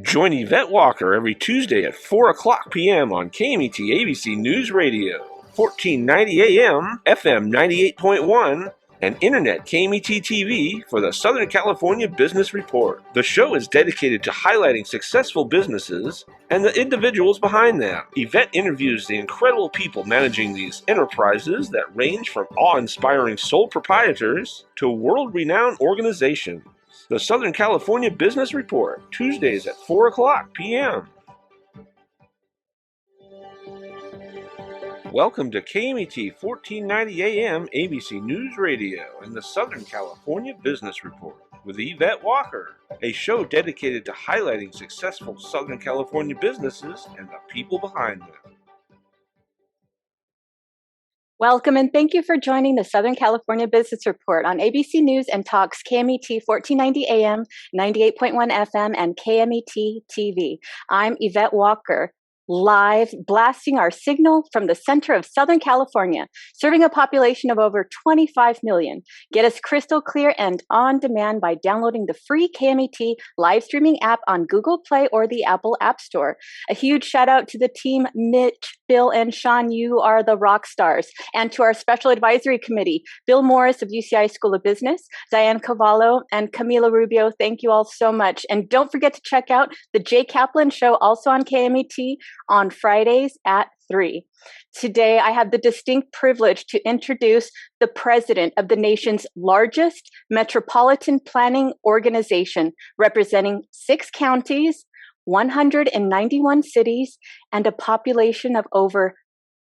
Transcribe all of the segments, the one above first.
Join Yvette Walker every Tuesday at 4 o'clock p.m. on KMET ABC News Radio, 1490 AM, FM 98.1, and Internet KMET TV for the Southern California Business Report. The show is dedicated to highlighting successful businesses and the individuals behind them. Yvette interviews the incredible people managing these enterprises that range from awe-inspiring sole proprietors to world-renowned organizations. The Southern California Business Report, Tuesdays at 4 o'clock p.m. Welcome to KMET 1490 AM ABC News Radio and the Southern California Business Report with Yvette Walker, a show dedicated to highlighting successful Southern California businesses and the people behind them. Welcome and thank you for joining the Southern California Business Report on ABC News and Talks KMET 1490 AM, 98.1 FM, and KMET TV. I'm Yvette Walker, live blasting our signal from the center of Southern California, serving a population of over 25 million. Get us crystal clear and on demand by downloading the free KMET live streaming app on Google Play or the Apple App Store. A huge shout out to the team, Mitch, Bill, and Sean. You are the rock stars. And to our special advisory committee, Bill Morris of UCI School of Business, Diane Cavallo, and Camila Rubio. Thank you all so much. And don't forget to check out the Jay Kaplan Show, also on KMET, on Fridays at 3. Today, I have the distinct privilege to introduce the president of the nation's largest metropolitan planning organization, representing 6 counties, 191 cities, and a population of over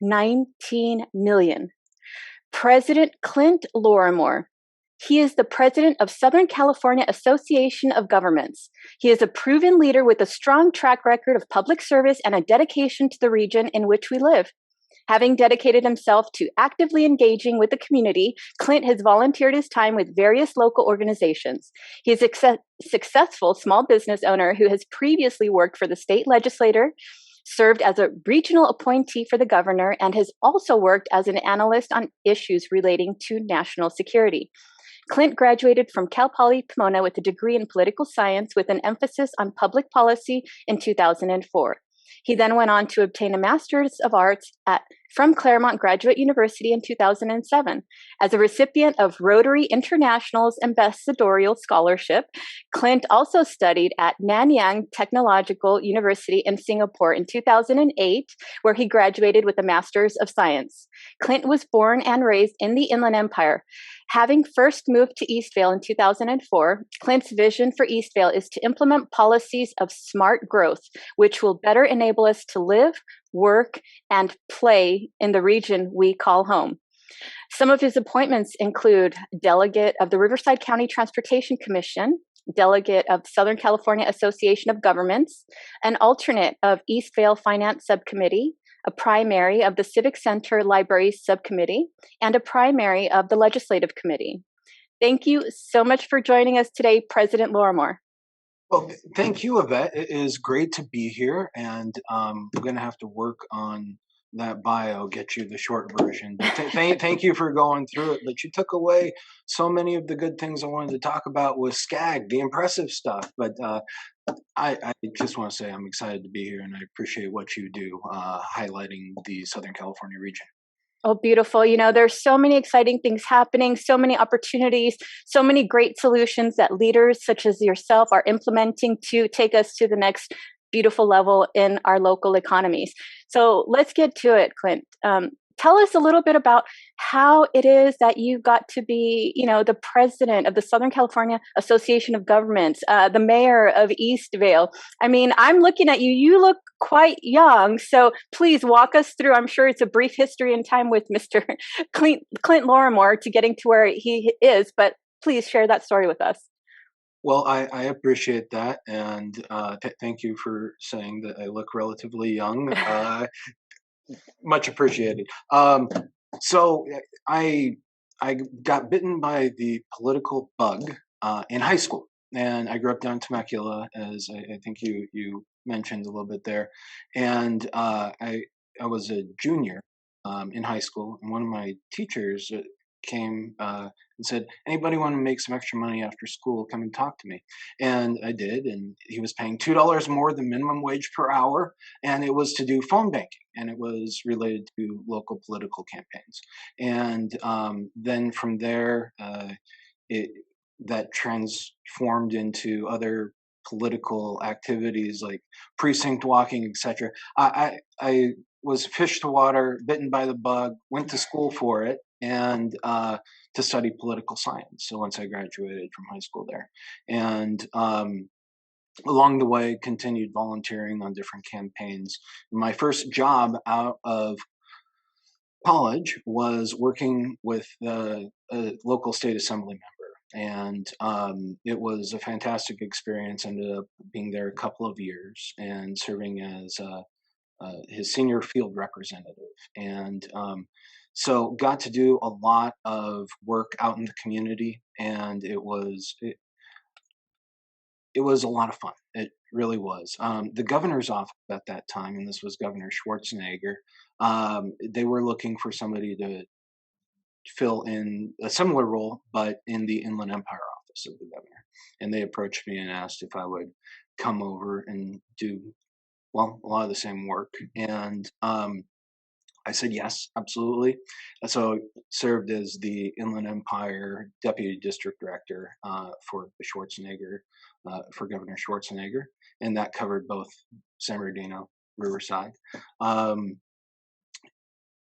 19 million. President Clint Lorimore. He is the president of Southern California Association of Governments. He is a proven leader with a strong track record of public service and a dedication to the region in which we live. Having dedicated himself to actively engaging with the community, Clint has volunteered his time with various local organizations. He is a successful small business owner who has previously worked for the state legislature, served as a regional appointee for the governor, and has also worked as an analyst on issues relating to national security. Clint graduated from Cal Poly Pomona with a degree in political science with an emphasis on public policy in 2004. He then went on to obtain a Master's of Arts from Claremont Graduate University in 2007. As a recipient of Rotary International's Ambassadorial Scholarship, Clint also studied at Nanyang Technological University in Singapore in 2008, where he graduated with a Master's of Science. Clint was born and raised in the Inland Empire. Having first moved to Eastvale in 2004, Clint's vision for Eastvale is to implement policies of smart growth, which will better enable us to live, work, and play in the region we call home. Some of his appointments include delegate of the Riverside County Transportation Commission, delegate of Southern California Association of Governments, an alternate of Eastvale Finance Subcommittee, a primary of the Civic Center Libraries Subcommittee, and a primary of the Legislative Committee. Thank you so much for joining us today, President Lorimore. Well, thank you, Yvette. It is great to be here, and we're going to have to work on that bio, get you the short version. But thank you for going through it. But you took away so many of the good things I wanted to talk about with SCAG, the impressive stuff. But I just want to say I'm excited to be here, and I appreciate what you do, highlighting the Southern California region. Oh, beautiful. You know, there's so many exciting things happening, so many opportunities, so many great solutions that leaders such as yourself are implementing to take us to the next beautiful level in our local economies. So let's get to it, Clint. Tell us a little bit about how it is that you got to be, the president of the Southern California Association of Governments, the mayor of Eastvale. I mean, I'm looking at you. You look quite young. So please walk us through. I'm sure it's a brief history in time with Mr. Clint Lorimore to getting to where he is, but please share that story with us. Well, I appreciate that, and thank you for saying that I look relatively young. Much appreciated. So I got bitten by the political bug in high school, and I grew up down in Temecula, as I think you mentioned a little bit there, and I was a junior in high school, and one of my teachers came and said, anybody want to make some extra money after school, come and talk to me. And I did, and he was paying $2 more than minimum wage per hour, and it was to do phone banking, and it was related to local political campaigns. And then from there, that transformed into other political activities like precinct walking, etc. I was fish to water, bitten by the bug, went to school for it, and to study political science. So once I graduated from high school there, and along the way, continued volunteering on different campaigns. My first job out of college was working with a local state assembly member, and it was a fantastic experience. Ended up being there a couple of years and serving as his senior field representative, and so got to do a lot of work out in the community, and it was a lot of fun. It really was. The governor's office at that time, and this was Governor Schwarzenegger, they were looking for somebody to fill in a similar role, but in the Inland Empire office of the governor. And they approached me and asked if I would come over and do, well, a lot of the same work. And I said yes, absolutely. So served as the Inland Empire Deputy District Director for the Schwarzenegger, for Governor Schwarzenegger, and that covered both San Bernardino, Riverside.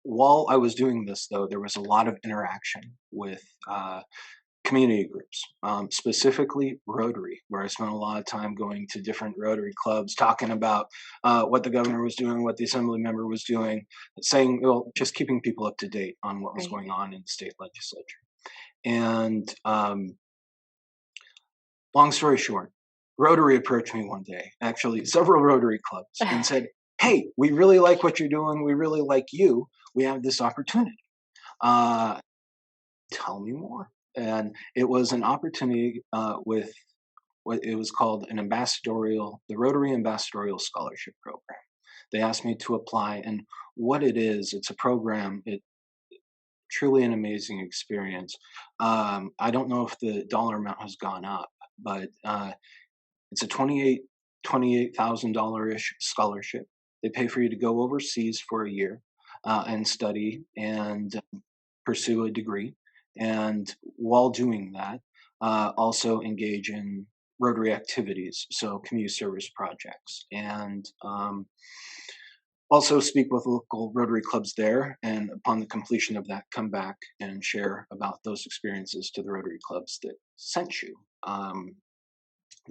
While I was doing this, though, there was a lot of interaction with community groups, specifically Rotary, where I spent a lot of time going to different Rotary clubs, talking about what the governor was doing, what the assembly member was doing, saying, well, just keeping people up to date on what was going on in the state legislature. And long story short, Rotary approached me one day, actually several Rotary clubs, and said, hey, we really like what you're doing. We really like you. We have this opportunity. Tell me more. And it was an opportunity with what it was called an ambassadorial, the Rotary Ambassadorial Scholarship Program. They asked me to apply, and what it is, it's a program. It truly an amazing experience. I don't know if the dollar amount has gone up, but it's a $28,000-ish scholarship. They pay for you to go overseas for a year and study and pursue a degree. And while doing that, also engage in Rotary activities, so community service projects, and also speak with local Rotary clubs there. And upon the completion of that, come back and share about those experiences to the Rotary clubs that sent you.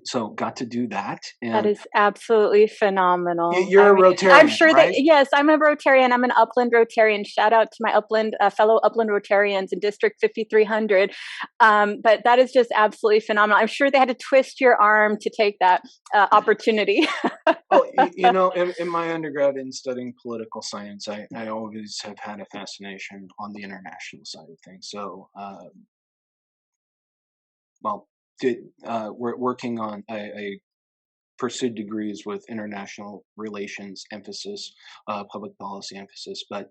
So got to do that. And that is absolutely phenomenal. You're a Rotarian, I'm sure right? that, yes, I'm a Rotarian. I'm an Upland Rotarian. Shout out to my Upland fellow Upland Rotarians in District 5300. But that is just absolutely phenomenal. I'm sure they had to twist your arm to take that opportunity. Oh, you know, in my undergrad in studying political science, I always have had a fascination on the international side of things. So, we're working on, I pursued degrees with international relations emphasis, public policy emphasis. But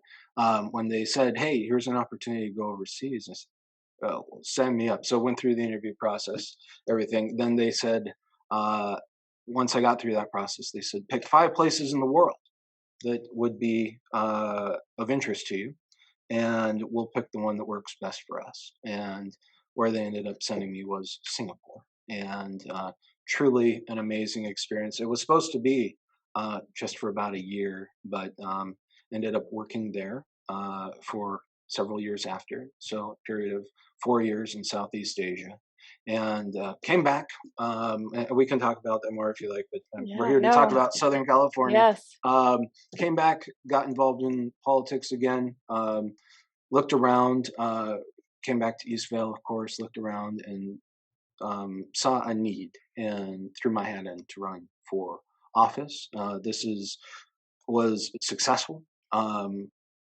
when they said, hey, here's an opportunity to go overseas, I said, oh, well, send me up. So went through the interview process, everything. Then they said, once I got through that process, they said, pick 5 places in the world that would be of interest to you, and we'll pick the one that works best for us. And where they ended up sending me was Singapore. And truly an amazing experience. It was supposed to be just for about a year, but ended up working there for several years after. So a period of 4 years in Southeast Asia. And came back. And we can talk about that more if you like, but we're here to talk about Southern California. Yes. Came back, got involved in politics again, looked around, came back to Eastvale, of course, looked around and saw a need and threw my hat in to run for office. This was successful.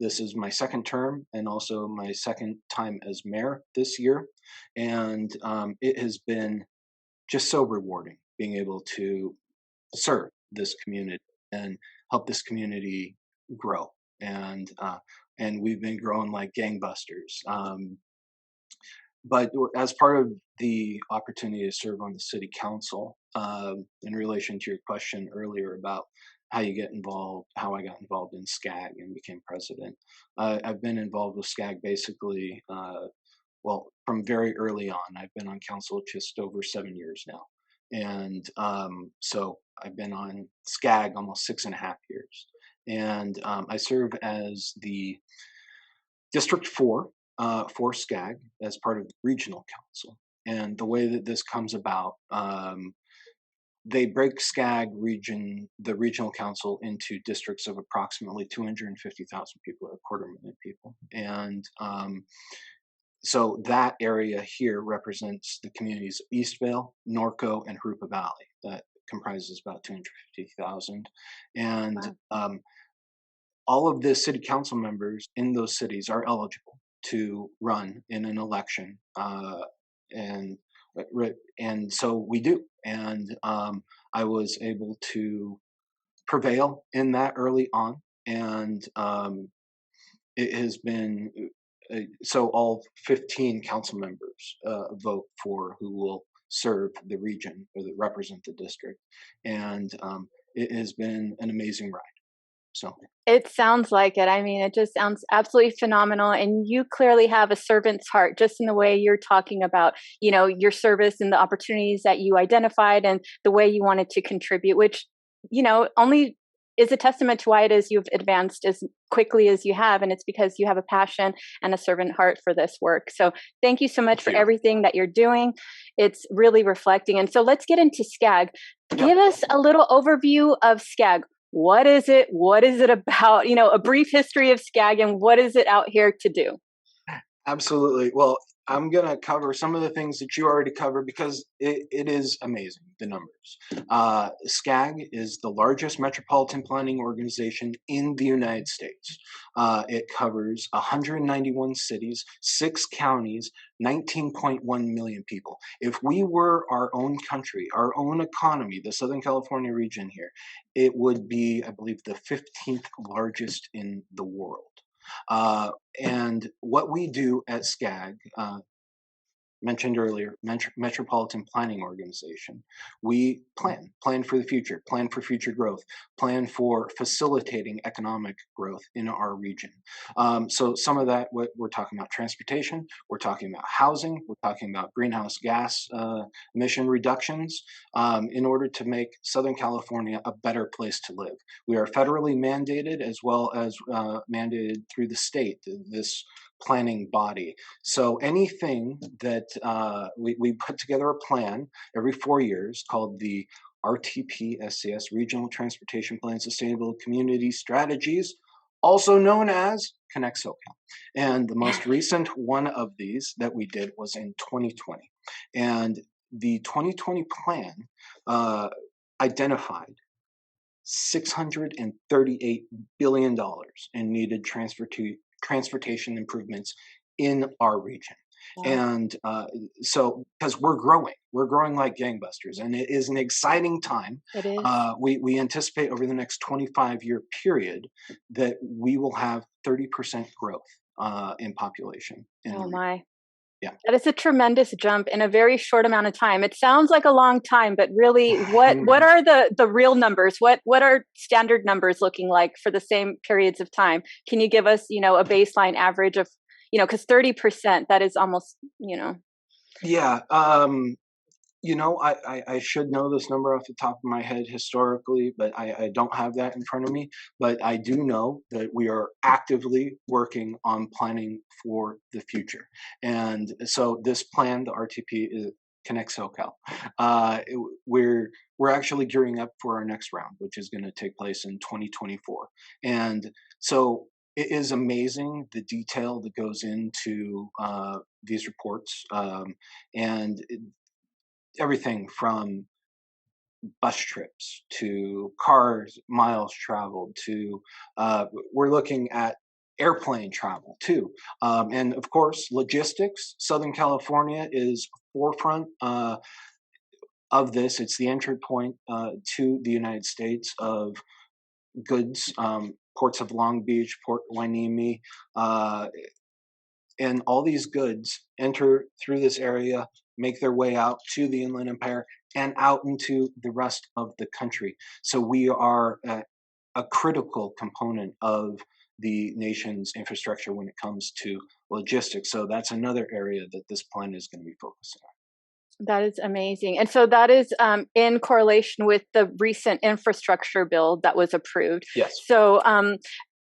This is my second term and also my second time as mayor this year. And it has been just so rewarding being able to serve this community and help this community grow. And we've been growing like gangbusters. but as part of the opportunity to serve on the city council, in relation to your question earlier about how you get involved, how I got involved in SCAG and became president, I've been involved with SCAG basically, well, from very early on. I've been on council just over 7 years now. And so I've been on SCAG almost 6.5 years. And I serve as the District 4 for SCAG as part of the regional council. And the way that this comes about, they break SCAG region, the regional council, into districts of approximately 250,000 people, or 250,000 people. And so that area here represents the communities of Eastvale, Norco, and Harupa Valley. That comprises about 250,000. And wow. All of the city council members in those cities are eligible to run in an election. And so we do. And I was able to prevail in that early on. And it has been, so all 15 council members vote for who will serve the region or that represent the district. And it has been an amazing ride. So it sounds like it. I mean, it just sounds absolutely phenomenal. And you clearly have a servant's heart just in the way you're talking about, you know, your service and the opportunities that you identified and the way you wanted to contribute, which, you know, only is a testament to why it is you've advanced as quickly as you have. And it's because you have a passion and a servant heart for this work. So thank you so much for everything that you're doing. It's really reflecting. And so let's get into SCAG. Give us a little overview of SCAG. What is it? What is it about? You know, a brief history of SCAG and what is it out here to do? Absolutely. Well, I'm going to cover some of the things that you already covered because it is amazing, the numbers. SCAG is the largest metropolitan planning organization in the United States. It covers 191 cities, 6 counties, 19.1 million people. If we were our own country, our own economy, the Southern California region here, it would be, I believe, the 15th largest in the world. And what we do at SCAG, mentioned earlier, Metropolitan Planning Organization, we plan for the future, plan for future growth, plan for facilitating economic growth in our region. So some of that, what we're talking about transportation, we're talking about housing, we're talking about greenhouse gas emission reductions in order to make Southern California a better place to live. We are federally mandated as well as mandated through the state, this planning body. So anything that we put together a plan every 4 years called the RTP SCS, Regional Transportation Plan Sustainable Community Strategies, also known as Connect SoCal. And the most recent one of these that we did was in 2020. And the 2020 plan identified $638 billion in needed transportation improvements in our region. Wow. And so, because we're growing like gangbusters, and it is an exciting time. It is. We anticipate over the next 25-year period that we will have 30% growth in population. Oh my. Yeah. That is a tremendous jump in a very short amount of time. It sounds like a long time, but really what are the real numbers? What are standard numbers looking like for the same periods of time? Can you give us, you know, a baseline average of, you know, because 30%, that is almost, you know. Yeah. You know, I should know this number off the top of my head historically, but I don't have that in front of me. But I do know that we are actively working on planning for the future. And so this plan, the RTP, is Connect SoCal. We're actually gearing up for our next round, which is going to take place in 2024. And so it is amazing the detail that goes into these reports. And everything from bus trips to cars, miles traveled to we're looking at airplane travel too. And of course, logistics. Southern California is forefront of this. It's the entry point to the United States of goods. Ports of Long Beach, Port Hueneme, and all these goods enter through this area, make their way out to the Inland Empire and out into the rest of the country. So we are a critical component of the nation's infrastructure when it comes to logistics. So that's another area that this plan is going to be focusing on. That is amazing. And so that is in correlation with the recent infrastructure bill that was approved. Yes. So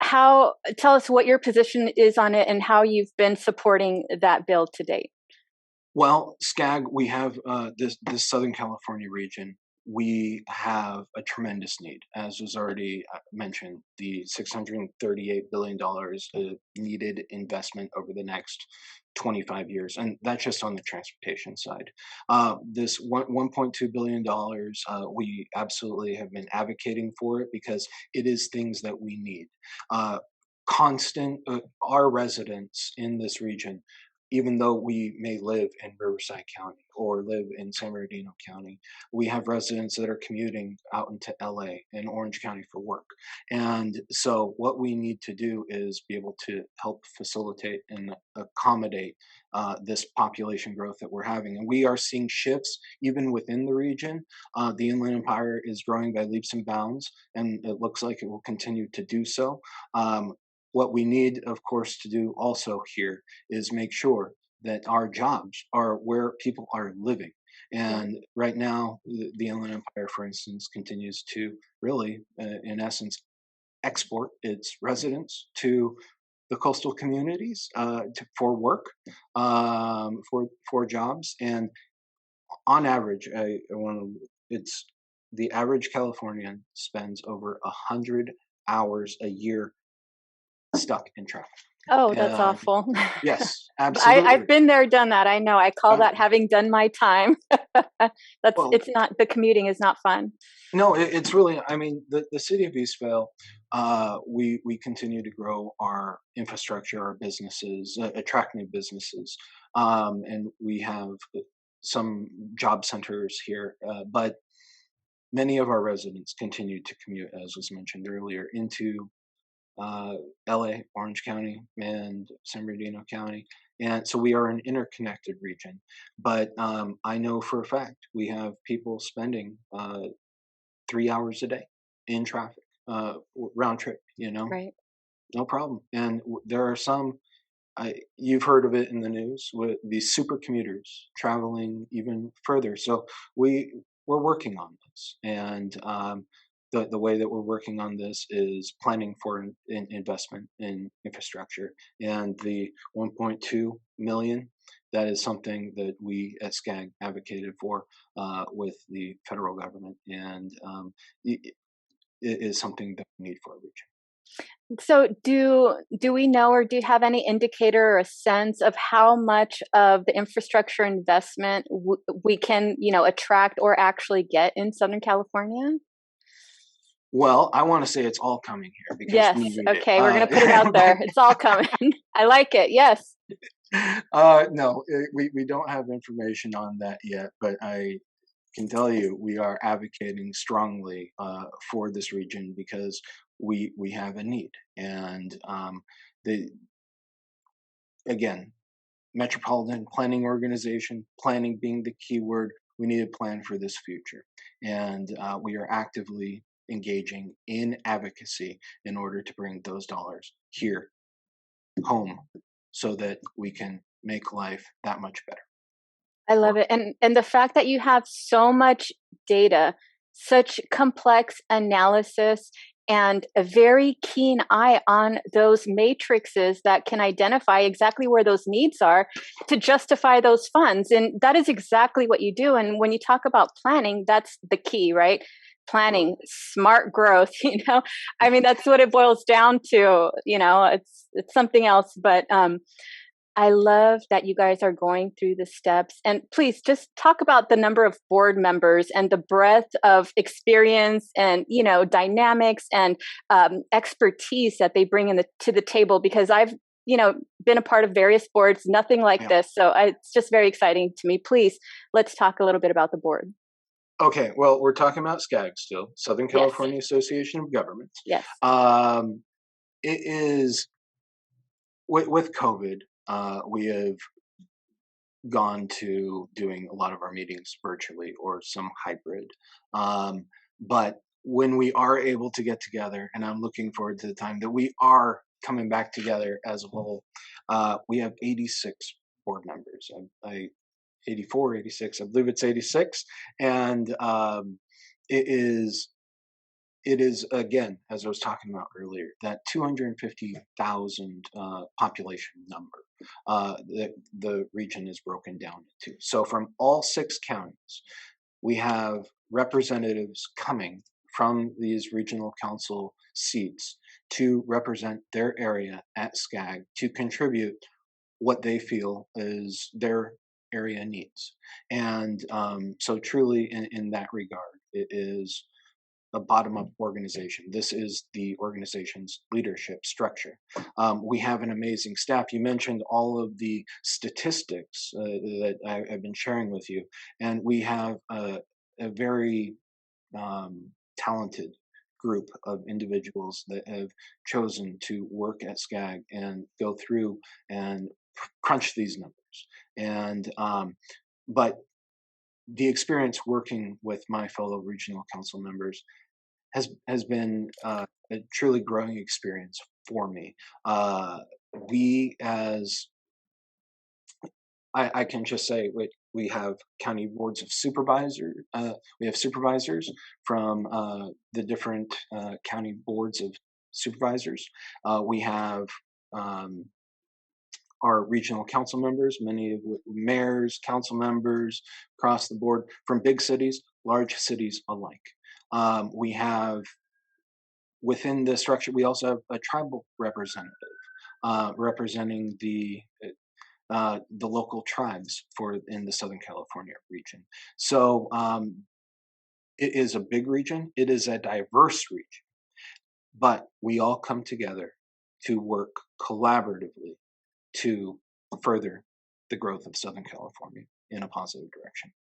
tell us what your position is on it and how you've been supporting that bill to date. Well, SCAG, we have this Southern California region. We have a tremendous need, as was already mentioned. The $638 billion needed investment over the next 25 years, and that's just on the transportation side. This $1.2 billion, we absolutely have been advocating for it because it is things that we need. Our residents in this region, even though we may live in Riverside County or live in San Bernardino County, we have residents that are commuting out into LA and Orange County for work. And so what we need to do is be able to help facilitate and accommodate this population growth that we're having. And we are seeing shifts even within the region. The Inland Empire is growing by leaps and bounds, and it looks like it will continue to do so. What we need, of course, to do also here is make sure that our jobs are where people are living. And right now, the Inland Empire, for instance, continues to really, in essence, export its residents to the coastal communities for work, for jobs. And on average, the average Californian spends over 100 hours a year stuck in traffic. Oh, that's awful. Yes, absolutely. I've been there, done that. I know. I call that having done my time. It's not, the commuting is not fun. No, it's really, I mean, the city of Eastvale, we continue to grow our infrastructure, our businesses, attract new businesses. And we have some job centers here, but many of our residents continue to commute, as was mentioned earlier, into LA, Orange County, and San Bernardino County. And so we are an interconnected region. But I know for a fact we have people spending 3 hours a day in traffic, round trip, Right. No problem. And there are some, you've heard of it in the news, with these super commuters traveling even further. So we're working on this. And the way that we're working on this is planning for an investment in infrastructure, and the 1.2 million, that is something that we at SCAG advocated for with the federal government, and it is something that we need for our region. So do we know, or do you have any indicator or a sense of how much of the infrastructure investment we can, attract or actually get in Southern California? Well, I want to say it's all coming here. Because yes. Okay. We're going to put it out there. It's all coming. I like it. Yes. No, we don't have information on that yet, but I can tell you we are advocating strongly for this region because we have a need. And again, Metropolitan Planning Organization, planning being the key word, we need a plan for this future. And we are actively engaging in advocacy in order to bring those dollars here home so that we can make life that much better. I love it. And the fact that you have so much data, such complex analysis, and a very keen eye on those matrices that can identify exactly where those needs are to justify those funds. And that is exactly what you do. And when you talk about planning, that's the key, right? Planning, smart growth, I mean, that's what it boils down to, it's something else, but I love that you guys are going through the steps. And please just talk about the number of board members and the breadth of experience and, dynamics and expertise that they bring to the table, because I've, been a part of various boards, nothing like this. So it's just very exciting to me. Please, let's talk a little bit about the board. Okay, well, we're talking about SCAG still, Southern California Association of Governments. Yes. It is, with COVID, we have gone to doing a lot of our meetings virtually or some hybrid. But when we are able to get together, and I'm looking forward to the time that we are coming back together as a whole, we have 86 board members. 84, 86, I believe it's 86. And it is again, as I was talking about earlier, that 250,000 population number that the region is broken down into. So from all 6 counties, we have representatives coming from these regional council seats to represent their area at SCAG to contribute what they feel is their area needs. And so truly in that regard, it is a bottom-up organization. This is the organization's leadership structure. We have an amazing staff. You mentioned all of the statistics that I've been sharing with you, and we have a very talented group of individuals that have chosen to work at SCAG and go through and crunch these numbers. And but the experience working with my fellow regional council members has been a truly growing experience for me. We as I can just say we have county boards of supervisors. We have supervisors from the different county boards of supervisors. We have our regional council members, many of mayors, council members across the board from big cities, large cities alike. We have within the structure, we also have a tribal representative representing the local tribes in the Southern California region. So it is a big region. It is a diverse region, but we all come together to work collaboratively to further the growth of Southern California in a positive direction.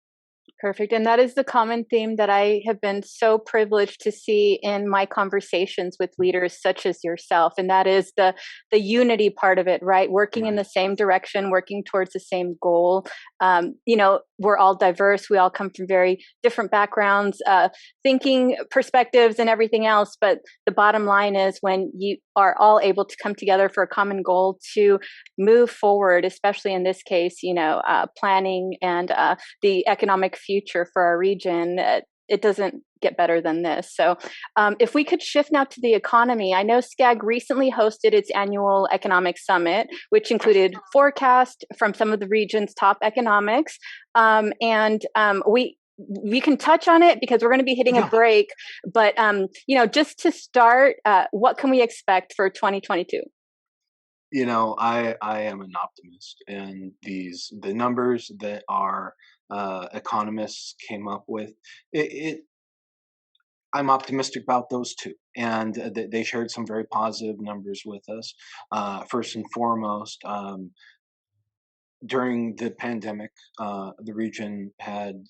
Perfect. And that is the common theme that I have been so privileged to see in my conversations with leaders such as yourself. And that is the unity part of it, right? Working in the same direction, working towards the same goal. We're all diverse. We all come from very different backgrounds, thinking perspectives and everything else. But the bottom line is when you are all able to come together for a common goal to move forward, especially in this case, planning and the economic future for our region, it doesn't get better than this. So if we could shift now to the economy, I know SCAG recently hosted its annual economic summit, which included forecast from some of the region's top economics. We can touch on it because we're going to be hitting a break. But, just to start, what can we expect for 2022? I am an optimist, and the numbers that our economists came up with, I'm optimistic about those too, and they shared some very positive numbers with us. First and foremost, during the pandemic, the region had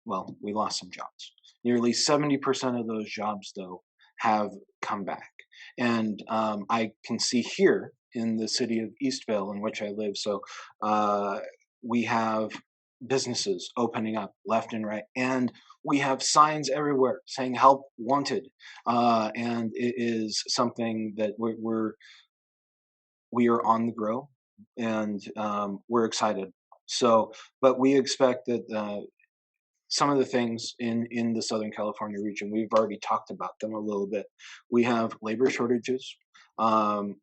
we lost some jobs. Nearly 70% of those jobs, though, have come back. And I can see here in the city of Eastvale, in which I live, so we have businesses opening up left and right, and we have signs everywhere saying help wanted. And it is something that we are on the grow, and we're excited. So, but we expect that some of the things in the Southern California region, we've already talked about them a little bit. We have labor shortages.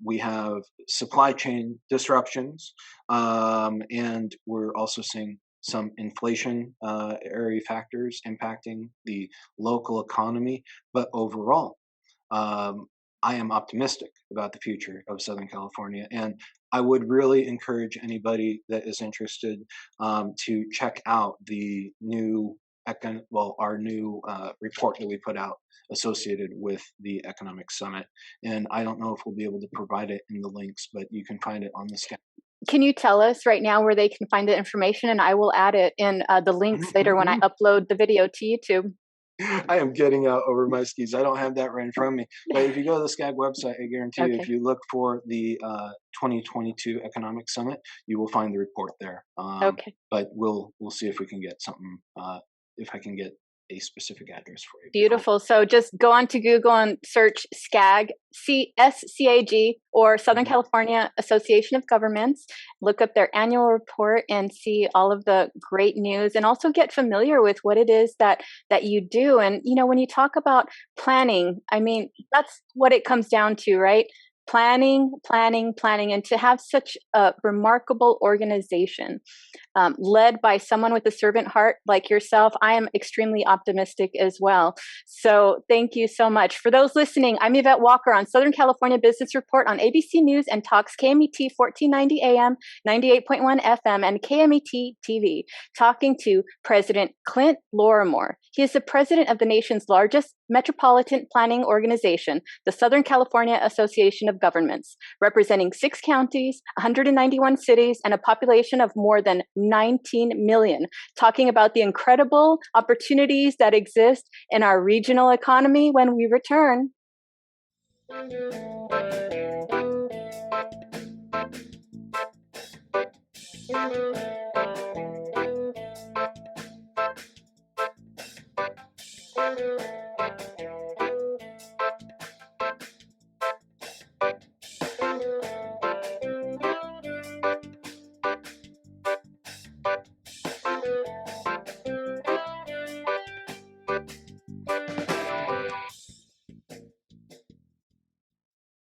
We have supply chain disruptions. And we're also seeing some inflationary factors impacting the local economy. But overall, I am optimistic about the future of Southern California, and I would really encourage anybody that is interested to check out the new our new report that we put out associated with the Economic Summit. And I don't know if we'll be able to provide it in the links, but you can find it on the SCAG. Can you tell us right now where they can find the information? And I will add it in the links later when I upload the video to YouTube. I am getting out over my skis. I don't have that right in front of me. But if you go to the SCAG website, I guarantee you, Okay. if you look for the 2022 Economic Summit, you will find the report there. Okay. But we'll see if we can get something. If I can get a specific address for you. Beautiful. So just go on to Google and search SCAG, SCAG, or Southern California Association of Governments. Look up their annual report and see all of the great news, and also get familiar with what it is that you do. And when you talk about planning, I mean, that's what it comes down to, right? Planning, and to have such a remarkable organization led by someone with a servant heart like yourself, I am extremely optimistic as well. So thank you so much. For those listening, I'm Yvette Walker on Southern California Business Report on ABC News and Talks KMET 1490 AM, 98.1 FM, and KMET TV, talking to President Clint Lorimore. He is the president of the nation's largest metropolitan planning organization, the Southern California Association of Governments, representing 6 counties, 191 cities, and a population of more than 19 million, talking about the incredible opportunities that exist in our regional economy when we return.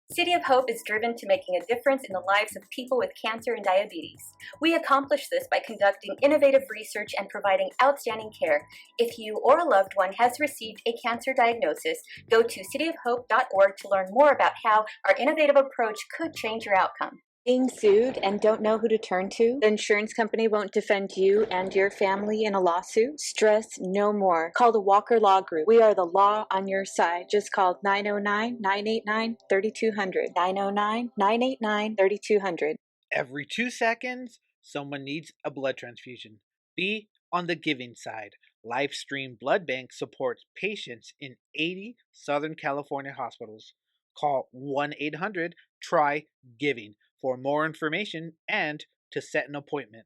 City of Hope is driven to making a difference in the lives of people with cancer and diabetes. We accomplish this by conducting innovative research and providing outstanding care. If you or a loved one has received a cancer diagnosis, go to cityofhope.org to learn more about how our innovative approach could change your outcome. Being sued and don't know who to turn to? The insurance company won't defend you and your family in a lawsuit? Stress no more. Call the Walker Law Group. We are the law on your side. Just call 909-989-3200. 909-989-3200. Every 2 seconds, someone needs a blood transfusion. Be on the giving side. Livestream Blood Bank supports patients in 80 Southern California hospitals. Call 1-800-TRY-GIVING for more information and to set an appointment.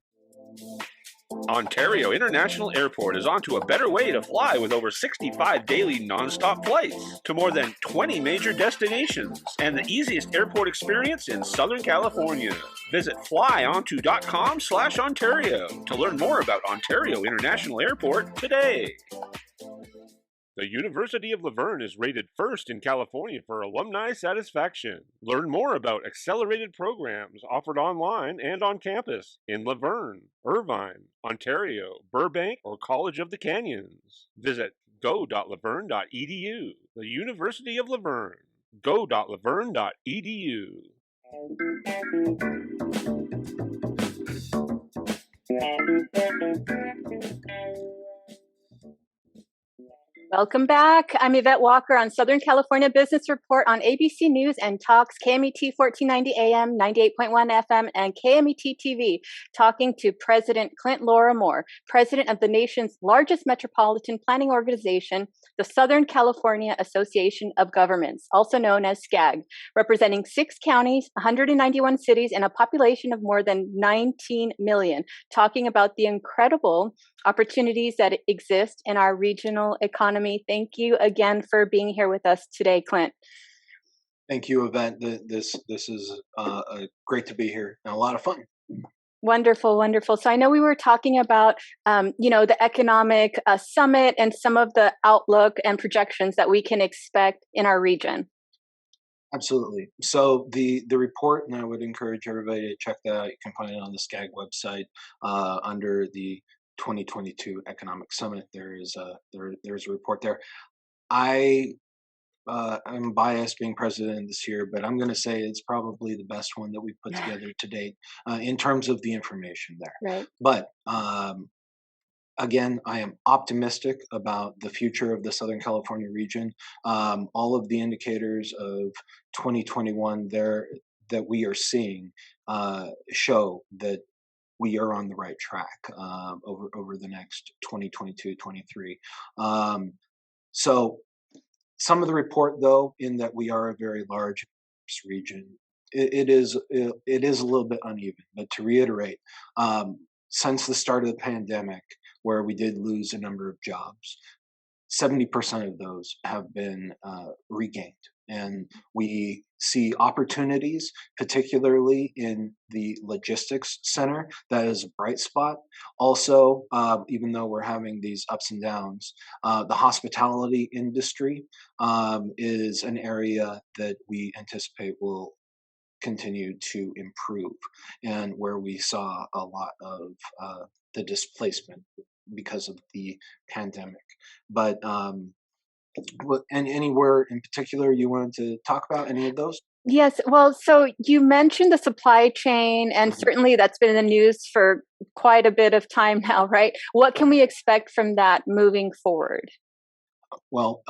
Ontario International Airport is on to a better way to fly with over 65 daily nonstop flights to more than 20 major destinations and the easiest airport experience in Southern California. Visit flyonto.com/Ontario to learn more about Ontario International Airport today. The University of La Verne is rated first in California for alumni satisfaction. Learn more about accelerated programs offered online and on campus in La Verne, Irvine, Ontario, Burbank, or College of the Canyons. Visit go.laverne.edu. The University of La Verne. go.laverne.edu. Welcome back. I'm Yvette Walker on Southern California Business Report on ABC News and Talks KMET 1490 AM, 98.1 FM, and KMET TV, talking to President Clint Lorimore, president of the nation's largest metropolitan planning organization, the Southern California Association of Governments, also known as SCAG, representing 6 counties, 191 cities, and a population of more than 19 million, talking about the incredible opportunities that exist in our regional economy. Thank you again for being here with us today, Clint. Thank you, Yvette. This is great to be here and a lot of fun. Wonderful, wonderful. So I know we were talking about, the economic summit and some of the outlook and projections that we can expect in our region. Absolutely. So the report, and I would encourage everybody to check that out. You can find it on the SCAG website under the 2022 Economic Summit. There's a report there. I'm biased being president this year, but I'm going to say it's probably the best one that we've put together to date in terms of the information there. Right. But again, I am optimistic about the future of the Southern California region. All of the indicators of 2021 there that we are seeing show that we are on the right track over the next 2022-23. So some of the report, though, in that we are a very large region, it is a little bit uneven. But to reiterate, since the start of the pandemic, where we did lose a number of jobs, 70% of those have been regained. And we see opportunities, particularly in the logistics center. That is a bright spot. Also, even though we're having these ups and downs, the hospitality industry is an area that we anticipate will continue to improve, and where we saw a lot of the displacement because of the pandemic. But and anywhere in particular you wanted to talk about any of those? Yes. Well, so you mentioned the supply chain, and Mhm. certainly that's been in the news for quite a bit of time now, right? What can we expect from that moving forward? Well,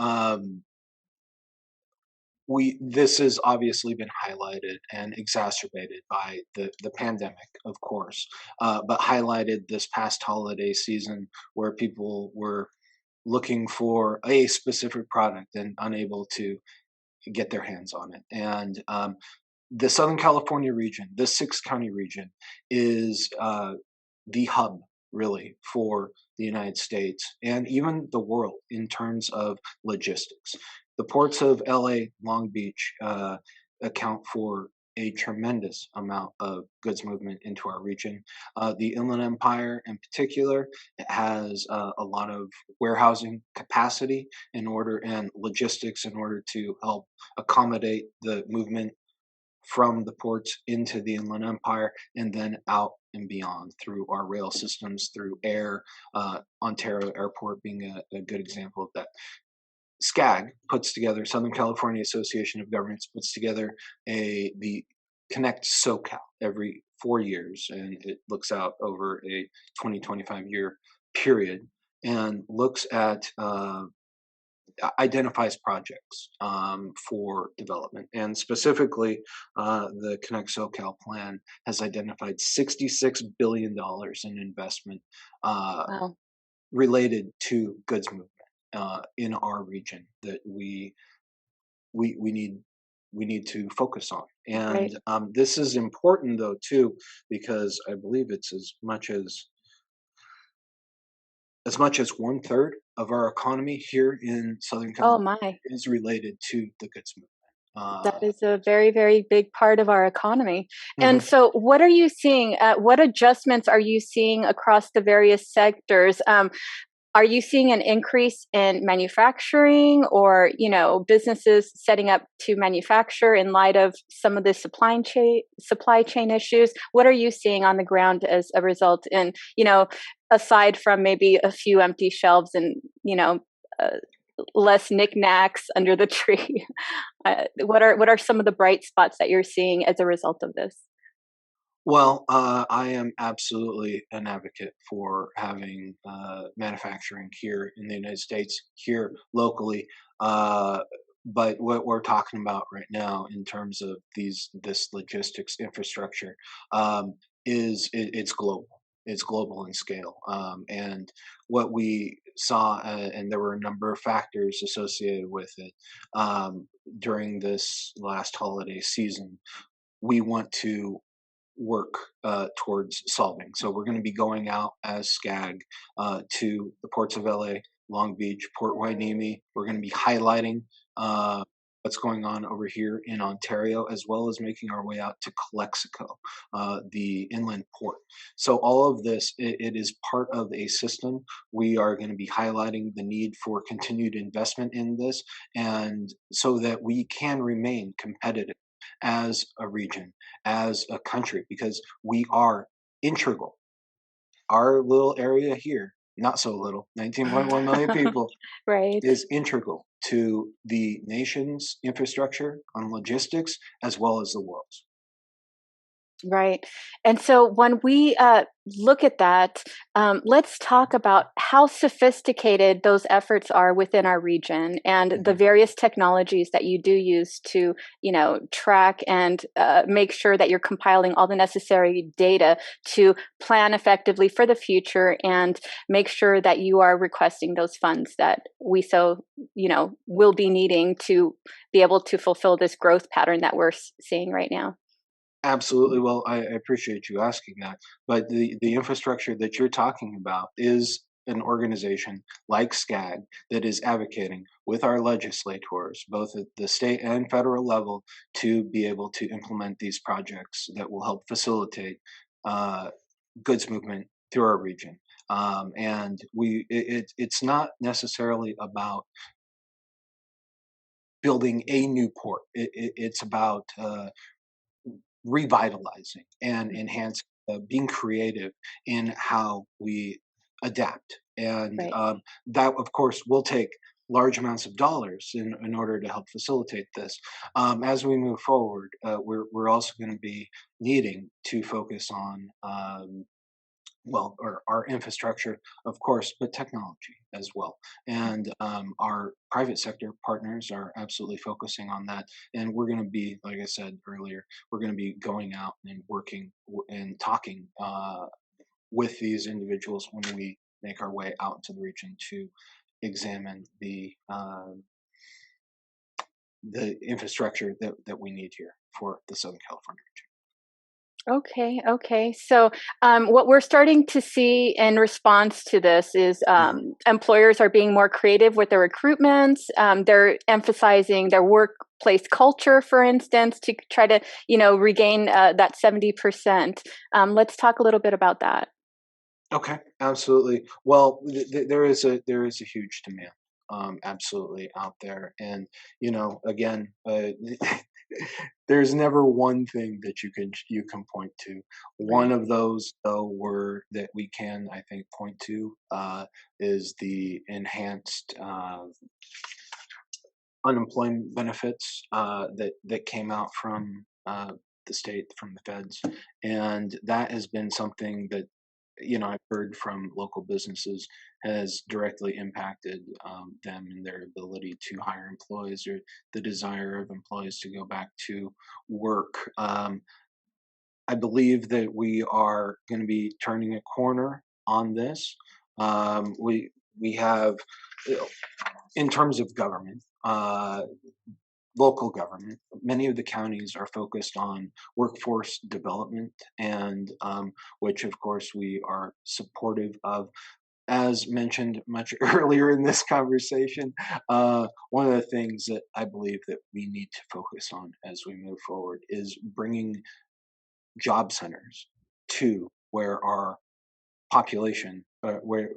this has obviously been highlighted and exacerbated by the pandemic, of course, but highlighted this past holiday season where people were looking for a specific product and unable to get their hands on it. And the Southern California region, the 6 county region, is the hub really for the United States and even the world in terms of logistics. The ports of LA, Long Beach account for a tremendous amount of goods movement into our region. The Inland Empire, in particular, it has a lot of warehousing capacity in order and logistics in order to help accommodate the movement from the ports into the Inland Empire and then out and beyond through our rail systems, through air. Ontario Airport being a good example of that. SCAG puts together, Southern California Association of Governments puts together the Connect SoCal every 4 years, and it looks out over a 20-25 year period and looks at identifies projects for development. And specifically, the Connect SoCal plan has identified $66 billion in investment Wow. related to goods movement in our region that we need to focus on. Right. And this is important though too, because I believe it's as much as 1/3 of our economy here in Southern Oh, California my. is related to the goods movement. That is a very, very big part of our economy. And Mhm. so, what are you seeing? What adjustments are you seeing across the various sectors? Are you seeing an increase in manufacturing, or businesses setting up to manufacture in light of some of the supply chain issues? What are you seeing on the ground as a result? And aside from maybe a few empty shelves and uh, less knickknacks under the tree, what are some of the bright spots that you're seeing as a result of this? Well, I am absolutely an advocate for having manufacturing here in the United States, here locally. Uh, but what we're talking about right now, in terms of this logistics infrastructure, it's global. It's global in scale, and what we saw, and there were a number of factors associated with it during this last holiday season. We want to work towards solving. So we're going to be going out as SCAG to the ports of LA, Long Beach, Port Hueneme. We're going to be highlighting what's going on over here in Ontario, as well as making our way out to Calexico, the inland port. So all of this, it is part of a system. We are going to be highlighting the need for continued investment in this, and so that we can remain competitive as a region, as a country, because we are integral. Our little area here, not so little, 19.1 million people, Right. is integral to the nation's infrastructure on logistics as well as the world's. Right. And so when we look at that, let's talk about how sophisticated those efforts are within our region and the various technologies that you do use to, track and make sure that you're compiling all the necessary data to plan effectively for the future and make sure that you are requesting those funds that we will be needing to be able to fulfill this growth pattern that we're seeing right now. Absolutely. Well, I appreciate you asking that. But the infrastructure that you're talking about is an organization like SCAG that is advocating with our legislators, both at the state and federal level, to be able to implement these projects that will help facilitate goods movement through our region. And it's not necessarily about building a new port. It's about revitalizing and enhancing, being creative in how we adapt. And Right. That, of course, will take large amounts of dollars in order to help facilitate this. As we move forward, we're also going to be needing to focus on or our infrastructure, of course, but technology as well. And our private sector partners are absolutely focusing on that. And we're going to be, like I said earlier, we're going to be going out and working and talking with these individuals when we make our way out into the region to examine the infrastructure that we need here for the Southern California region. Okay. So, what we're starting to see in response to this is employers are being more creative with their recruitments. They're emphasizing their workplace culture, for instance, to try to, regain that 70%. Let's talk a little bit about that. Okay, absolutely. Well, there is a huge demand, absolutely out there, and again, there's never one thing that you can point to. One of those, though, that we can, I think, point to is the enhanced unemployment benefits that came out from the state, from the feds, and that has been something that I've heard from local businesses has directly impacted them and their ability to hire employees or the desire of employees to go back to work. I believe that we are going to be turning a corner on this. We have, in terms of government, local government, many of the counties are focused on workforce development, and which, of course, we are supportive of. As mentioned much earlier in this conversation, one of the things that I believe that we need to focus on as we move forward is bringing job centers to where our population, where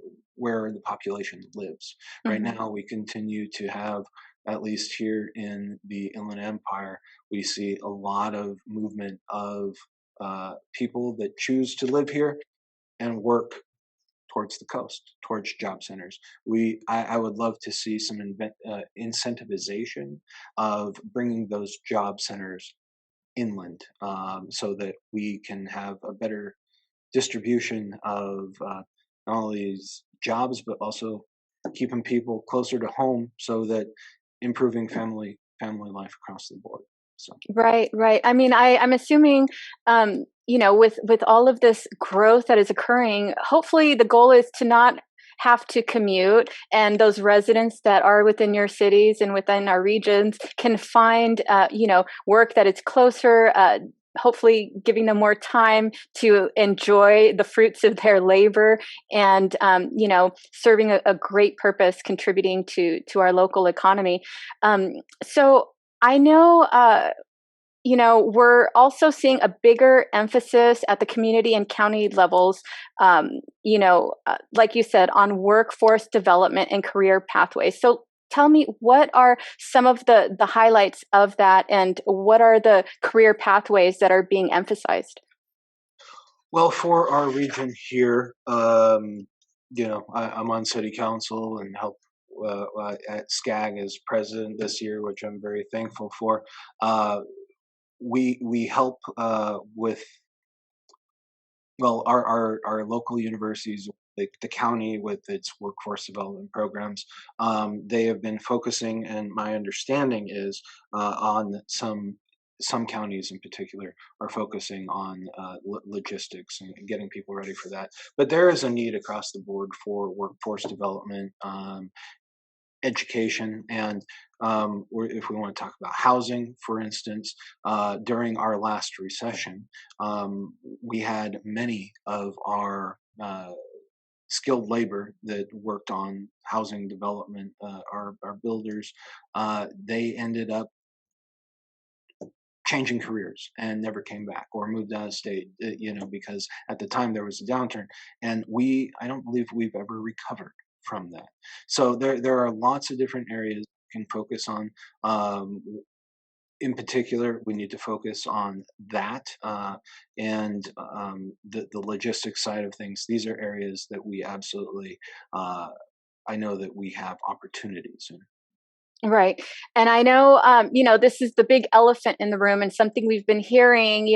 the population lives. Right now, we continue to have, at least here in the Inland Empire, we see a lot of movement of people that choose to live here and work towards the coast, towards job centers. I would love to see some incentivization of bringing those job centers inland, so that we can have a better distribution of not only these jobs, but also keeping people closer to home, so that improving family life across the board. So Right. I mean, I'm assuming, with all of this growth that is occurring, hopefully the goal is to not have to commute, and those residents that are within your cities and within our regions can find, work that is closer. Hopefully giving them more time to enjoy the fruits of their labor and, serving a great purpose, contributing to our local economy. So I know, we're also seeing a bigger emphasis at the community and county levels, like you said, on workforce development and career pathways. So tell me, what are some of the highlights of that, and what are the career pathways that are being emphasized? well, for our region here, I'm on city council and help at SCAG as president this year, which I'm very thankful for. We help with well, our local universities, the county with its workforce development programs, they have been focusing, and my understanding is on some counties in particular are focusing on logistics and getting people ready for that. But there is a need across the board for workforce development, education, and if we want to talk about housing, for instance, during our last recession, we had many of our skilled labor that worked on housing development, our builders, they ended up changing careers and never came back or moved out of state, because at the time there was a downturn, and I don't believe we've ever recovered from that. So there are lots of different areas we can focus on. In particular, we need to focus on that, and the logistics side of things. These are areas that we absolutely, I know that we have opportunities in. Right. And I know, this is the big elephant in the room and something we've been hearing,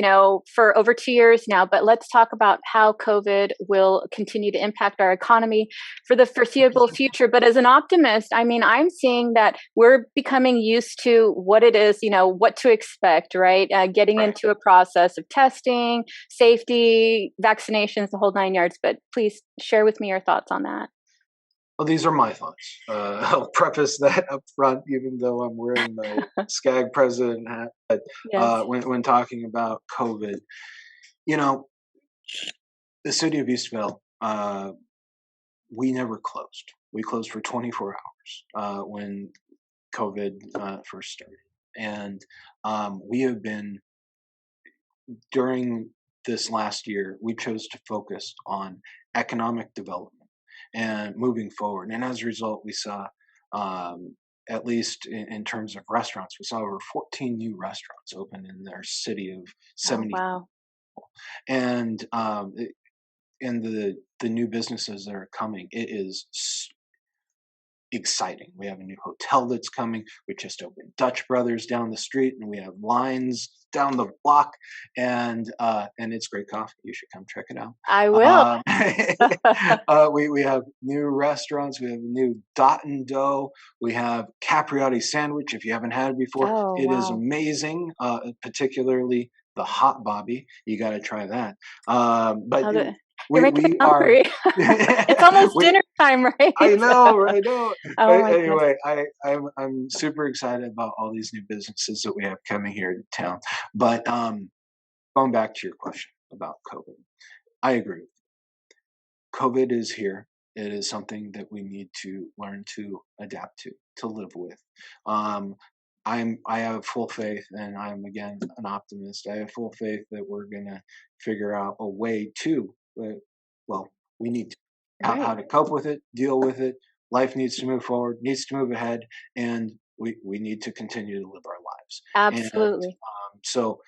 for over 2 years now. But let's talk about how COVID will continue to impact our economy for the foreseeable future. But as an optimist, I mean, I'm seeing that we're becoming used to what it is, what to expect, right? Getting Right. into a process of testing, safety, vaccinations, the whole 9 yards. But please share with me your thoughts on that. Well, these are my thoughts. I'll preface that up front, even though I'm wearing my SCAG president hat. But Yes. when talking about COVID, the city of Eastvale, we never closed. We closed for 24 hours when COVID first started. And we have been, during this last year, we chose to focus on economic development and moving forward. And as a result, we saw, at least in terms of restaurants, we saw over 14 new restaurants open in our city of Oh, 70. wow. And and the new businesses that are coming, it is exciting. We have a new hotel that's coming. We just opened Dutch Brothers down the street, and we have lines down the block, and it's great coffee. You should come check it out. I will. We have new restaurants. We have a new Dot and Dough. We have Capriotti sandwich. If you haven't had it before, Oh, it is wow. amazing. Particularly the hot Bobby. You got to try that. But Oh, You're we making me we are. hungry. It's almost we, dinner time, right? I know, I know. Oh my goodness. Anyway, I'm super excited about all these new businesses that we have coming here to town. But going back to your question about COVID, I agree. COVID is here. It is something that we need to learn to adapt to live with. Um, I have full faith, and I'm again an optimist. I have full faith that we're gonna figure out a way to. Well, we need to how Right. to cope with it, deal with it. Life needs to move forward, needs to move ahead, and we need to continue to live our lives. And Absolutely. so,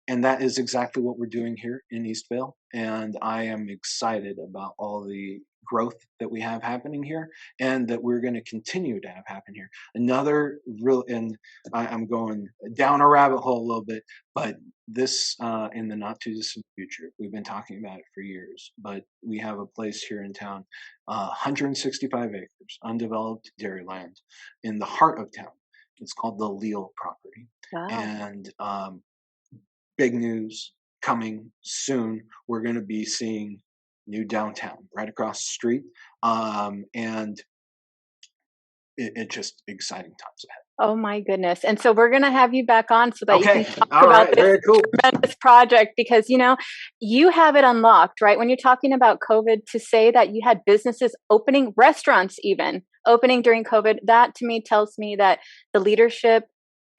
and that is exactly what we're doing here in Eastvale. And I am excited about all the growth that we have happening here, and that we're going to continue to have happen here. Another real, and I'm going down a rabbit hole a little bit, but this in the not too distant future, we've been talking about it for years, but we have a place here in town, 165 acres, undeveloped dairy land in the heart of town. It's called the Leal property. Wow. And big news coming soon. We're going to be seeing new downtown right across the street, and it's just exciting times ahead. Oh my goodness. And so we're going to have you back on so that you Okay, can talk all about right, this very cool. tremendous project, because you have it unlocked, right? When you're talking about COVID, to say that you had businesses opening, restaurants even opening during COVID, that to me tells me that the leadership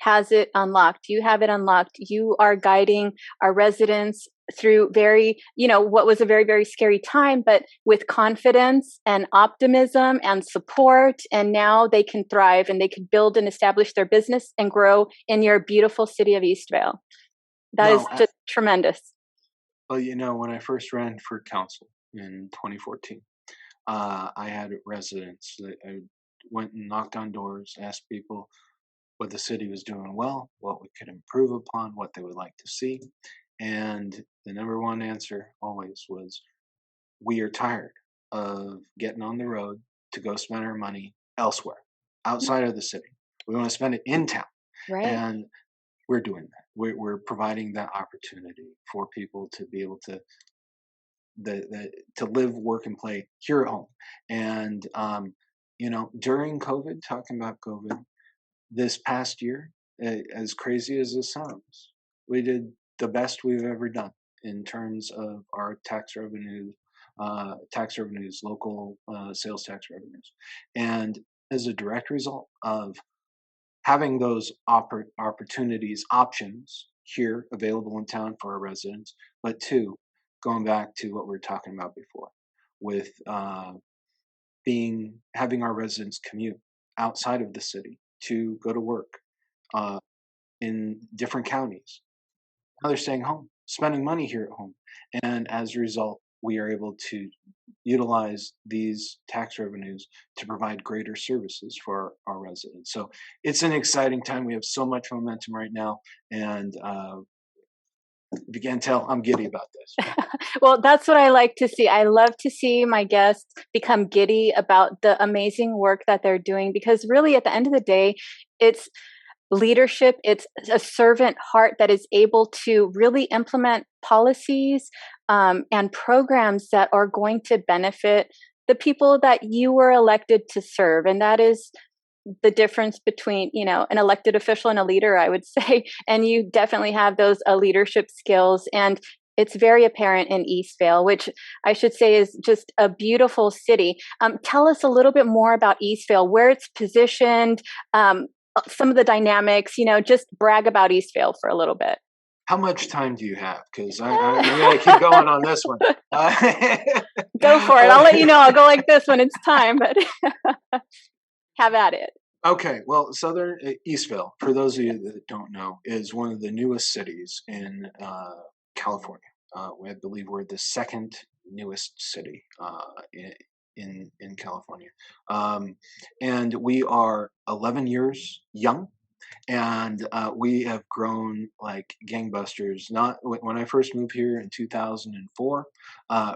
has it unlocked. You have it unlocked. You are guiding our residents through what was a very, very scary time, but with confidence and optimism and support. And now they can thrive and they can build and establish their business and grow in your beautiful city of Eastvale. That is No, just tremendous. well, when I first ran for council in 2014, I had residents that I went and knocked on doors, asked people what the city was doing well, what we could improve upon, what they would like to see. And the number one answer always was, we are tired of getting on the road to go spend our money elsewhere, outside of the city. We want to spend it in town. Right. And we're doing that. We're providing that opportunity for people to be able to to live, work, and play here at home. And during COVID, talking about COVID, this past year, as crazy as this sounds, we did the best we've ever done in terms of our tax revenues, local sales tax revenues, and as a direct result of having those opportunities, options here available in town for our residents, but two, going back to what we were talking about before, with having our residents commute outside of the city to go to work in different counties. Now they're staying home, spending money here at home, and as a result, we are able to utilize these tax revenues to provide greater services for our residents. So it's an exciting time. We have so much momentum right now, and if you can't tell, I'm giddy about this. Well, that's what I like to see. I love to see my guests become giddy about the amazing work that they're doing, because really at the end of the day, it's leadership, it's a servant heart that is able to really implement policies and programs that are going to benefit the people that you were elected to serve. And that is the difference between, an elected official and a leader, I would say. And you definitely have those leadership skills. And it's very apparent in Eastvale, which I should say is just a beautiful city. Tell us a little bit more about Eastvale, where it's positioned, some of the dynamics, just brag about Eastvale for a little bit. How much time do you have? Because I'm going to keep going on this one. Go for it. I'll let you know. I'll go like this when it's time, but have at it. Okay. Well, Southern Eastvale, for those of you that don't know, is one of the newest cities in California. I believe we're the second newest city in California. And we are 11 years young, and we have grown like gangbusters. Not when I first moved here in 2004,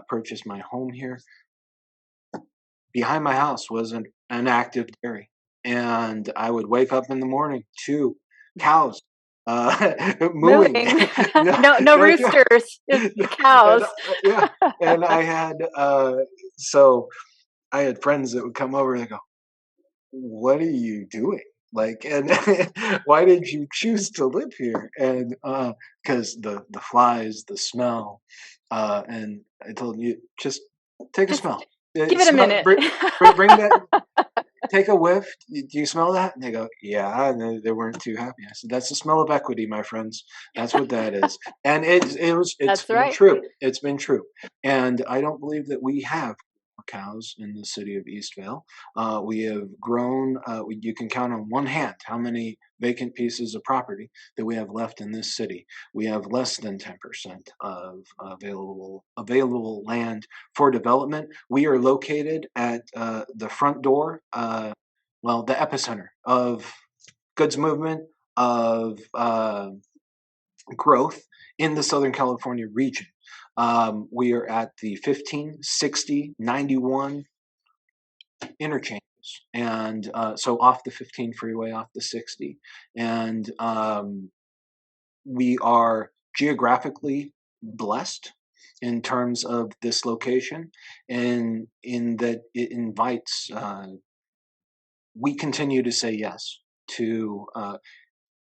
purchased my home here. Behind my house was an active dairy, and I would wake up in the morning to cows mooing. no roosters, just cows. And I had I had friends that would come over and they go, "What are you doing? Like, and why did you choose to live here?" And because the flies, the smell, and I told them, "You just take a smell. Give it a minute. Bring that." Take a whiff. Do you smell that? And they go, "Yeah." And they weren't too happy. I said, "That's the smell of equity, my friends. That's what that is." And it's been right. true. It's been true. And I don't believe that we have cows in the city of Eastvale. We have grown. You can count on one hand how many vacant pieces of property that we have left in this city. We have less than 10% of available land for development. We are located at the front door, the epicenter of goods movement, of growth in the Southern California region. We are at the 15, 60, 91 interchanges, and so off the 15 freeway, off the 60, and we are geographically blessed in terms of this location, and in that it invites. We continue to say yes to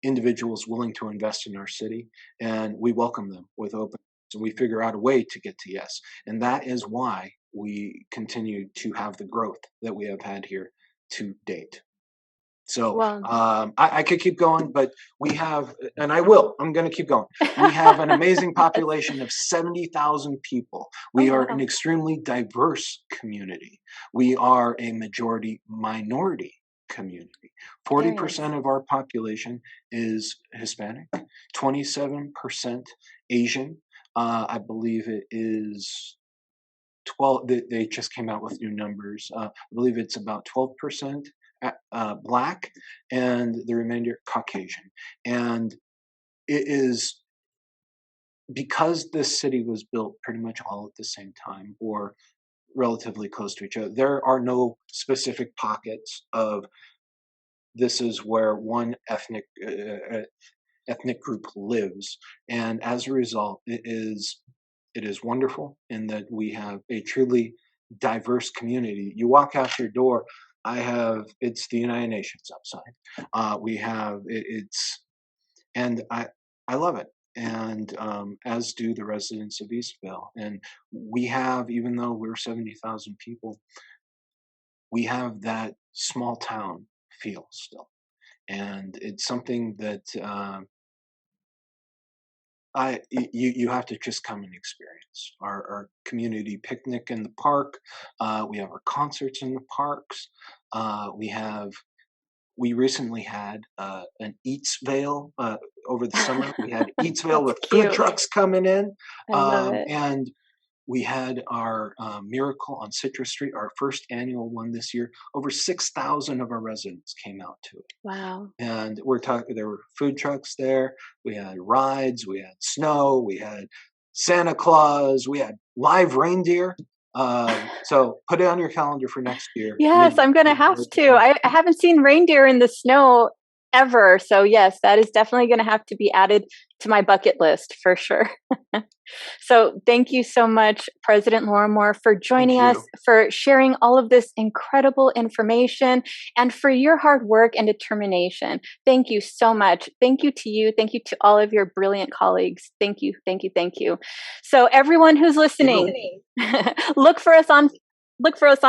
individuals willing to invest in our city, and we welcome them with open. So we figure out a way to get to yes. And that is why we continue to have the growth that we have had here to date. So I could keep going, but we have, and I'm going to keep going. We have an amazing population of 70,000 people. We are an extremely diverse community. We are a majority minority community. 40% of our population is Hispanic, 27% Asian. I believe it is 12. They just came out with new numbers. I believe it's about 12% Black, and the remainder Caucasian. And it is because this city was built pretty much all at the same time or relatively close to each other, there are no specific pockets of this is where one ethnic group lives. And as a result, it is wonderful in that we have a truly diverse community. You walk out your door, it's the United Nations outside. We have and I love it. And as do the residents of Eastvale. And we have, even though we're 70,000 people, we have that small town feel still. And it's something that you have to just come and experience. Our community picnic in the park. We have our concerts in the parks. We recently had an Eastvale over the summer. We had Eastvale with food trucks coming in. I love it. And we had our Miracle on Citrus Street, our first annual one this year. Over 6,000 of our residents came out to it. Wow. And there were food trucks there. We had rides, we had snow, we had Santa Claus, we had live reindeer. So put it on your calendar for next year. Yes, I'm going to have to. I haven't seen reindeer in the snow ever. So yes, that is definitely going to have to be added to my bucket list for sure. So thank you so much, President Lorimore, for joining us, for sharing all of this incredible information, and for your hard work and determination. Thank you so much. Thank you to you. Thank you to all of your brilliant colleagues. Thank you, thank you, thank you. So everyone who's listening, look for us on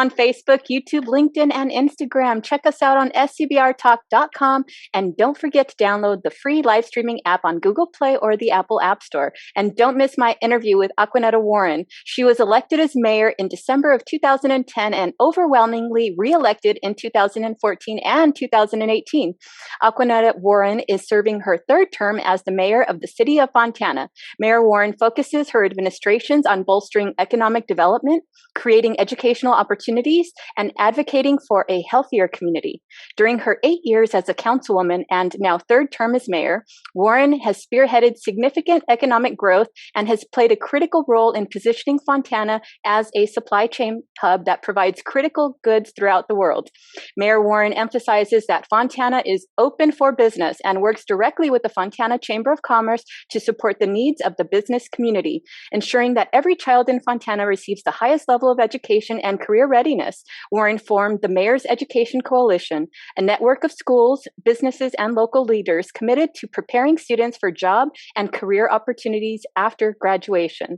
Facebook, YouTube, LinkedIn, and Instagram. Check us out on scbrtalk.com. And don't forget to download the free live streaming app on Google Play or the Apple App Store. And don't miss my interview with Aquanetta Warren. She was elected as mayor in December of 2010 and overwhelmingly reelected in 2014 and 2018. Aquanetta Warren is serving her third term as the mayor of the city of Fontana. Mayor Warren focuses her administrations on bolstering economic development, creating educational opportunities, and advocating for a healthier community. During her 8 years as a councilwoman and now third term as mayor, Warren has spearheaded significant economic growth and has played a critical role in positioning Fontana as a supply chain hub that provides critical goods throughout the world. Mayor Warren emphasizes that Fontana is open for business and works directly with the Fontana Chamber of Commerce to support the needs of the business community, ensuring that every child in Fontana receives the highest level of education and career readiness. Warren formed the Mayor's Education Coalition, a network of schools, businesses, and local leaders committed to preparing students for job and career opportunities after graduation.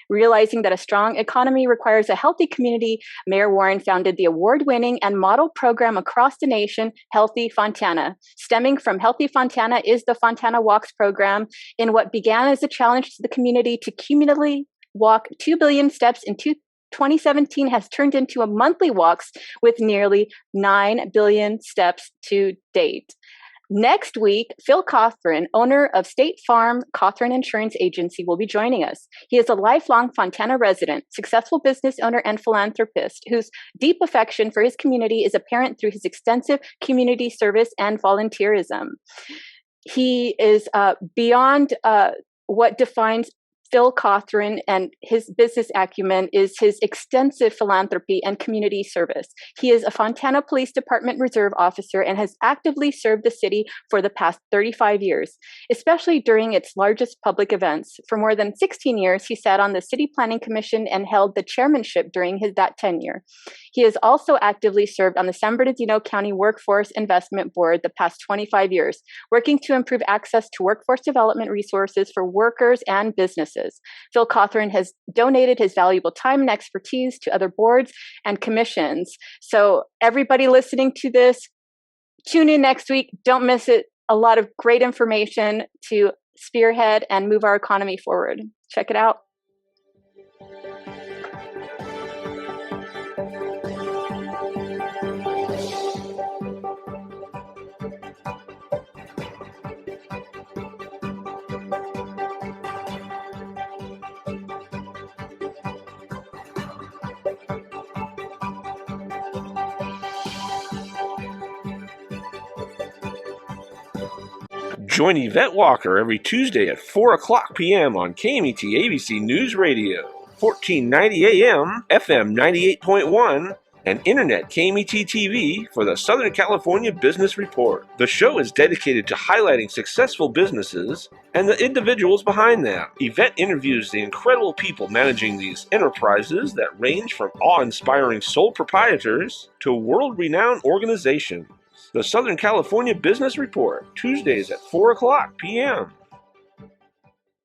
Realizing that a strong economy requires a healthy community, Mayor Warren founded the award-winning and model program across the nation, Healthy Fontana. Stemming from Healthy Fontana is the Fontana Walks program, in what began as a challenge to the community to cumulatively walk 2 billion steps in 2017 has turned into a monthly walks with nearly 9 billion steps to date. Next week, Phil Cothran, owner of State Farm Cothran Insurance Agency, will be joining us. He is a lifelong Fontana resident, successful business owner, and philanthropist whose deep affection for his community is apparent through his extensive community service and volunteerism. He is beyond what defines Phil Cothran and his business acumen is his extensive philanthropy and community service. He is a Fontana Police Department Reserve officer and has actively served the city for the past 35 years, especially during its largest public events. For more than 16 years, he sat on the City Planning Commission and held the chairmanship during that tenure. He has also actively served on the San Bernardino County Workforce Investment Board the past 25 years, working to improve access to workforce development resources for workers and businesses. Phil Cothran has donated his valuable time and expertise to other boards and commissions. So everybody listening to this, tune in next week. Don't miss it. A lot of great information to spearhead and move our economy forward. Check it out. Join Yvette Walker every Tuesday at 4 o'clock p.m. on KMET ABC News Radio, 1490 AM, FM 98.1, and Internet KMET TV for the Southern California Business Report. The show is dedicated to highlighting successful businesses and the individuals behind them. Yvette interviews the incredible people managing these enterprises that range from awe-inspiring sole proprietors to world-renowned organizations. The Southern California Business Report, Tuesdays at 4 o'clock p.m.